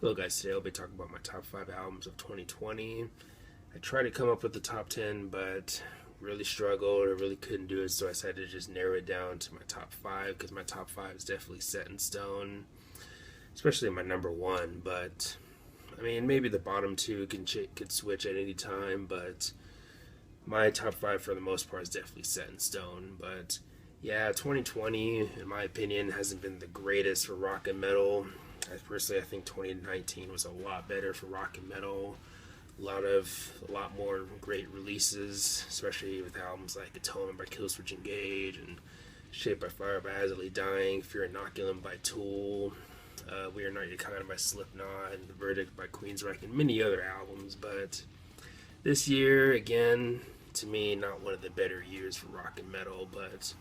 Hello guys, today I'll be talking about my top 5 albums of 2020. I tried to come up with the top 10, but really struggled. I really couldn't do it, so I decided to just narrow it down to my top 5, because my top 5 is definitely set in stone, especially my number 1. But, I mean, maybe the bottom 2 could switch at any time, but my top 5 for the most part is definitely set in stone. But yeah, 2020, in my opinion, hasn't been the greatest for rock and metal. I think 2019 was a lot better for rock and metal. A lot more great releases, especially with albums like Atonement by Killswitch Engage and Shaped by Fire by As I Lay Dying, Fear Inoculum by Tool, We Are Not Your Kind by Slipknot, and The Verdict by Queensryche, and many other albums. But this year, again, to me, not one of the better years for rock and metal. But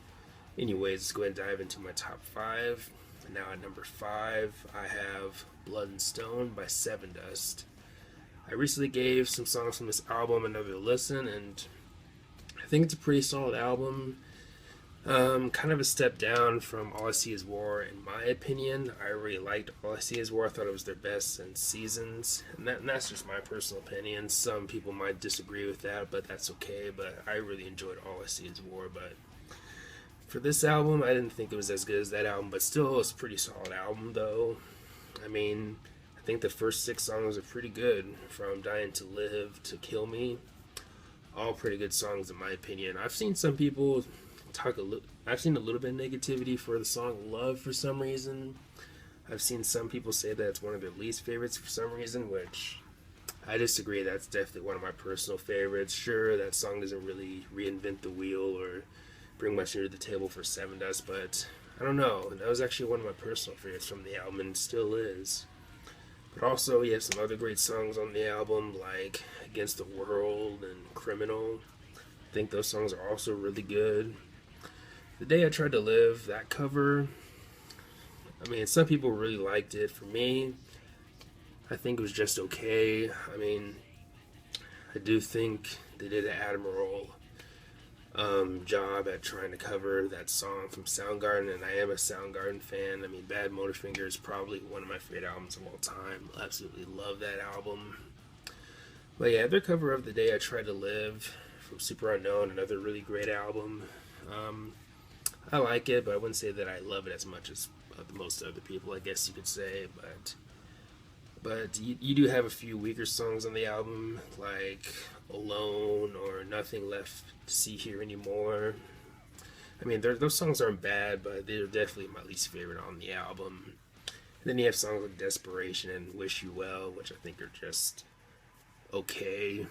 anyways, let's go ahead and dive into my top 5. Now at number 5, I have Blood and Stone by Sevendust. I recently gave some songs from this album another listen, and I think it's a pretty solid album. Kind of a step down from All I See Is War, in my opinion. I really liked All I See Is War. I thought it was their best since Seasons, and that's just my personal opinion. Some people might disagree with that, but that's okay. But I really enjoyed All I See Is War, but for this album, I didn't think it was as good as that album, but still, it's a pretty solid album, though. I mean, I think the first 6 songs are pretty good, from Dying to Live to Kill Me. All pretty good songs, in my opinion. I've seen some people I've seen a little bit of negativity for the song Love for some reason. I've seen some people say that it's one of their least favorites for some reason, which I disagree. That's definitely one of my personal favorites. Sure, that song doesn't really reinvent the wheel or bring much new to the table for Sevendust, but I don't know. That was actually one of my personal favorites from the album, and still is. But also, he has some other great songs on the album, like Against the World and Criminal. I think those songs are also really good. The Day I Tried to Live, that cover, I mean, some people really liked it. For me, I think it was just okay. I mean, I do think they did an admirable job at trying to cover that song from Soundgarden, and I am a Soundgarden fan. I mean, Bad Motorfinger is probably one of my favorite albums of all time. Absolutely love that album. But yeah, their cover of The Day I Tried to Live from Super Unknown, another really great album. I like it, but I wouldn't say that I love it as much as most other people, I guess you could say. But you do have a few weaker songs on the album, like Alone or Nothing Left to See Here Anymore. I mean, those songs aren't bad, but they're definitely my least favorite on the album. And then you have songs like Desperation and Wish You Well, which I think are just okay.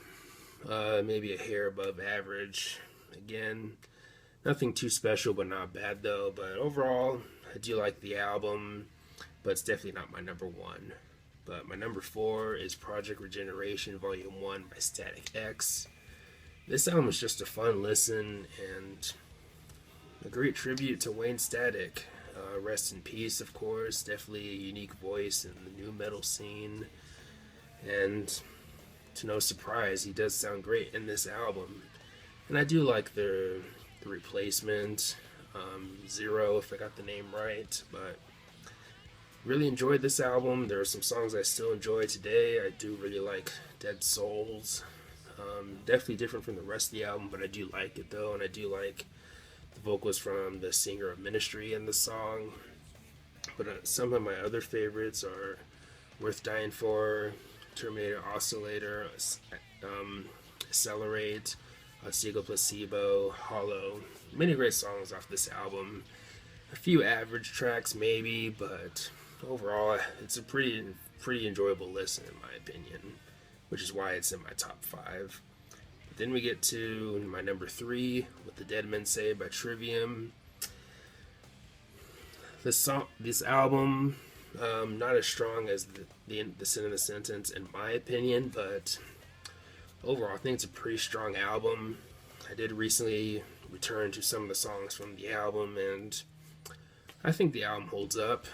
Maybe a hair above average. Again, nothing too special, but not bad though. But overall, I do like the album, but it's definitely not my number 1. But my number 4 is Project Regeneration Volume 1 by Static X. This album is just a fun listen and a great tribute to Wayne Static. Rest in peace, of course. Definitely a unique voice in the new metal scene. And to no surprise, he does sound great in this album. And I do like the replacement, Zero, if I got the name right. But really enjoyed this album. There are some songs I still enjoy today. I do really like Dead Souls. Definitely different from the rest of the album, but I do like it though, and I do like the vocals from the singer of Ministry in the song. But some of my other favorites are Worth Dying For, Terminator Oscillator, Accelerate, Seagull Placebo, Hollow. Many great songs off this album. A few average tracks maybe, but overall it's a pretty enjoyable listen in my opinion, which is why it's in my top 5. But then we get to my number 3 with The Dead Men Say by Trivium. This album, not as strong as the Sin in the Sentence in my opinion, but overall I think it's a pretty strong album. I did recently return to some of the songs from the album, and I think the album holds up.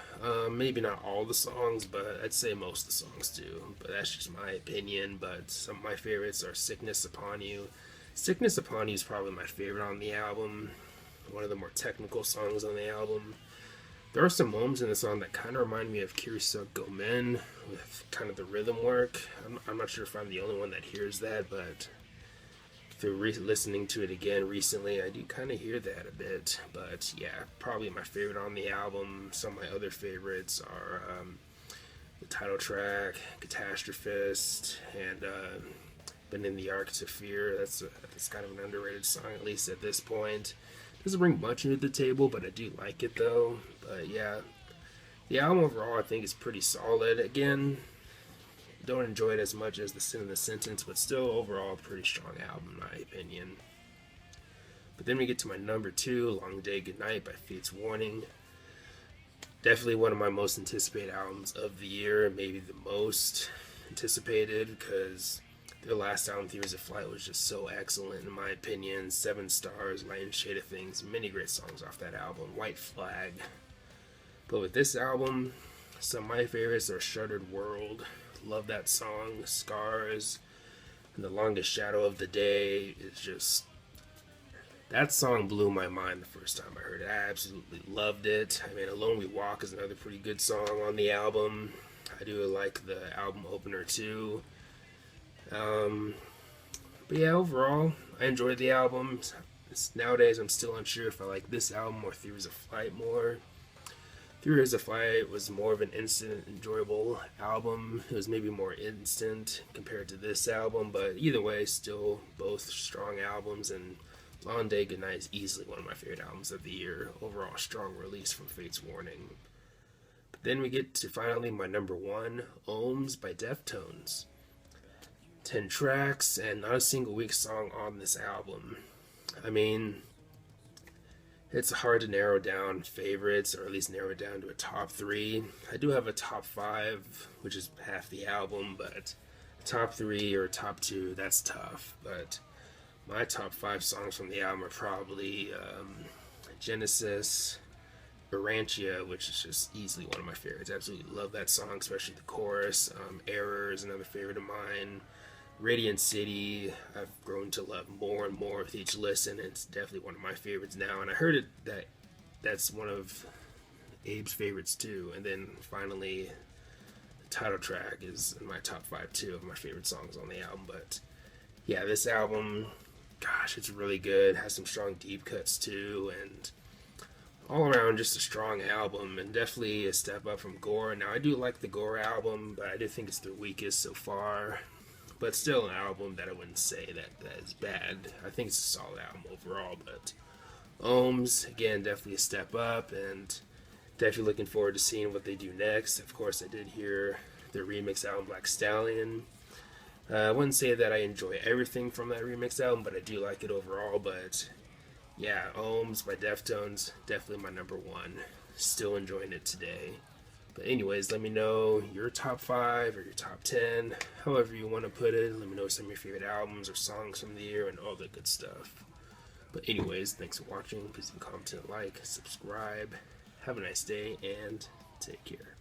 Maybe not all the songs, but I'd say most of the songs do. But that's just my opinion. But some of my favorites are Sickness Upon You. Sickness Upon You is probably my favorite on the album. One of the more technical songs on the album. There are some moments in the song that kind of remind me of Kirisa Gomen with kind of the rhythm work. I'm not sure if I'm the only one that hears that, but through listening to it again recently, I do kind of hear that a bit. But yeah, probably my favorite on the album. Some of my other favorites are the title track, Catastrophist, and Been in the Arc to Fear. That's kind of an underrated song, at least at this point. Doesn't bring much into the table, but I do like it though. But yeah, the album overall I think is pretty solid. Again, don't enjoy it as much as The Sin in the Sentence, but still overall a pretty strong album in my opinion. But then we get to my number 2, Long Day Goodnight by Fate's Warning. Definitely one of my most anticipated albums of the year, maybe the most anticipated, because their last album, Theories of Flight, was just so excellent in my opinion. 7 stars, Light and Shade of Things, many great songs off that album. White Flag. But with this album, some of my favorites are Shuttered World. Love that song. Scars. And The Longest Shadow of the Day is just... That song blew my mind the first time I heard it. I absolutely loved it. I mean, Alone We Walk is another pretty good song on the album. I do like the album opener too. But yeah, overall, I enjoyed the album. Nowadays, I'm still unsure if I like this album or Theories of Flight more. Theories of Flight was more of an instant, enjoyable album. It was maybe more instant compared to this album, but either way, still both strong albums, and Long Day Goodnight is easily one of my favorite albums of the year. Overall, strong release from Fate's Warning. But then we get to finally my number 1, Ohms by Deftones. 10 tracks and not a single weak song on this album. I mean, it's hard to narrow down favorites, or at least narrow it down to a top 3. I do have a top 5, which is half the album, but top 3 or top 2, that's tough. But my top 5 songs from the album are probably Genesis, Urantia, which is just easily one of my favorites. I absolutely love that song, especially the chorus. Error is another favorite of mine. Radiant City, I've grown to love more and more with each listen. It's definitely one of my favorites now, and I heard that's one of Abe's favorites too. And then finally, the title track is in my top 5 too of my favorite songs on the album. But yeah, this album, gosh, it's really good. It has some strong deep cuts too, and all around just a strong album, and definitely a step up from Gore. Now, I do like the Gore album, but I do think it's their weakest so far. But still an album that I wouldn't say that is bad. I think it's a solid album overall. But Ohms, again, definitely a step up, and definitely looking forward to seeing what they do next. Of course, I did hear their remix album, Black Stallion. I wouldn't say that I enjoy everything from that remix album, but I do like it overall. But yeah, Ohms by Deftones, definitely my number 1. Still enjoying it today. But anyways, let me know your top 5 or your top 10, however you want to put it. Let me know some of your favorite albums or songs from the year and all that good stuff. But anyways, thanks for watching. Please leave a comment, like, subscribe. Have a nice day, and take care.